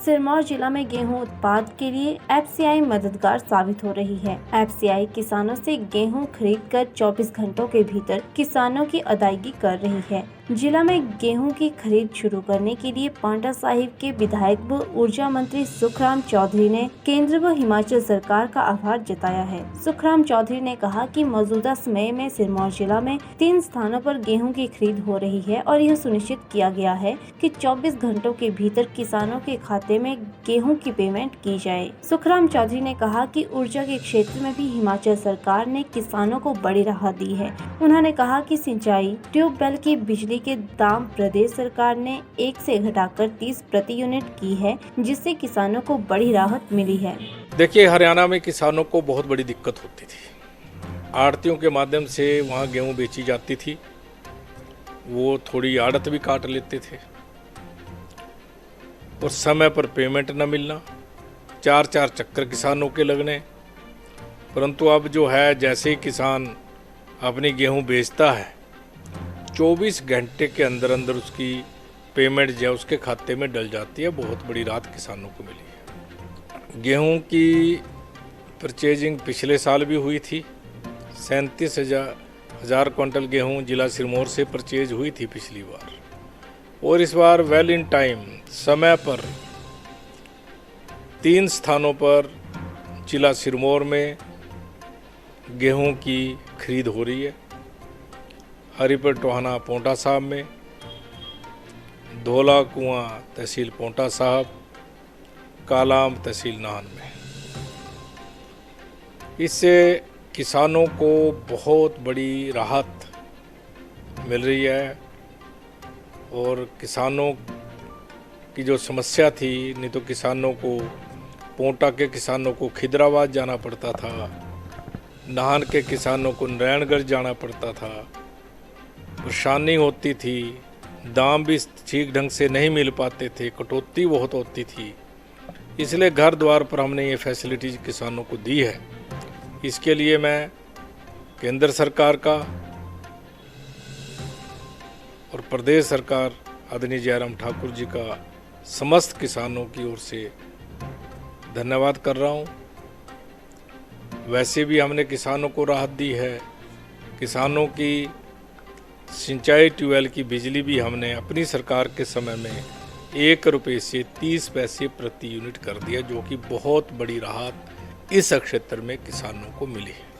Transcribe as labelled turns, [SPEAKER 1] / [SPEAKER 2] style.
[SPEAKER 1] सिरमौर जिला में गेहूं उत्पाद के लिए एफसीआई मददगार साबित हो रही है। एफसीआई किसानों से गेहूं खरीदकर 24 घंटों के भीतर किसानों की अदायगी कर रही है। जिला में गेहूं की खरीद शुरू करने के लिए पांटा साहिब के विधायक व ऊर्जा मंत्री सुखराम चौधरी ने केंद्र व हिमाचल सरकार का आभार जताया है। सुखराम चौधरी ने कहा कि मौजूदा समय में सिरमौर जिला में 3 स्थानों पर गेहूं की खरीद हो रही है और यह सुनिश्चित किया गया है कि 24 घंटों के भीतर किसानों के खाते में गेहूं की पेमेंट की जाए। सुखराम चौधरी ने कहा कि ऊर्जा के क्षेत्र में भी हिमाचल सरकार ने किसानों को बड़ी राहत दी है। उन्होंने कहा कि सिंचाई ट्यूबवेल की बिजली के दाम प्रदेश सरकार ने 1 से घटाकर 30 प्रति यूनिट की है, जिससे किसानों को बड़ी राहत मिली है।
[SPEAKER 2] देखिए, हरियाणा में किसानों को बहुत बड़ी दिक्कत होती थी। आड़तियों के माध्यम से वहाँ गेहूँ बेची जाती थी, वो थोड़ी आड़त भी काट लेते थे और समय पर पेमेंट न मिलना, 4-4 चक्कर किसानों के लगने। परंतु अब जो है, जैसे ही किसान अपनी गेहूँ बेचता है, 24 घंटे के अंदर अंदर उसकी पेमेंट जो है उसके खाते में डल जाती है। बहुत बड़ी राहत किसानों को मिली है। गेहूं की परचेजिंग पिछले साल भी हुई थी। 37,000 क्विंटल गेहूं जिला सिरमौर से परचेज हुई थी पिछली बार, और इस बार वेल इन टाइम समय पर 3 स्थानों पर जिला सिरमौर में गेहूं की खरीद हो रही है। हरिपुर टोहाना पोंटा साहब में, धोला कुआं तहसील पोंटा साहब, कालाम तहसील नाहन में। इससे किसानों को बहुत बड़ी राहत मिल रही है और किसानों की जो समस्या थी, नहीं तो किसानों को, पोंटा के किसानों को खिदराबाद जाना पड़ता था, नाहन के किसानों को नारायणगढ़ जाना पड़ता था, परेशानी होती थी, दाम भी ठीक ढंग से नहीं मिल पाते थे, कटौती बहुत होती थी। इसलिए घर द्वार पर हमने ये फैसिलिटीज किसानों को दी है। इसके लिए मैं केंद्र सरकार का और प्रदेश सरकार आदरणीय जयराम ठाकुर जी का समस्त किसानों की ओर से धन्यवाद कर रहा हूँ। वैसे भी हमने किसानों को राहत दी है। किसानों की सिंचाई ट्यूबवेल की बिजली भी हमने अपनी सरकार के समय में 1 रुपये से 30 पैसे प्रति यूनिट कर दिया, जो कि बहुत बड़ी राहत इस क्षेत्र में किसानों को मिली है।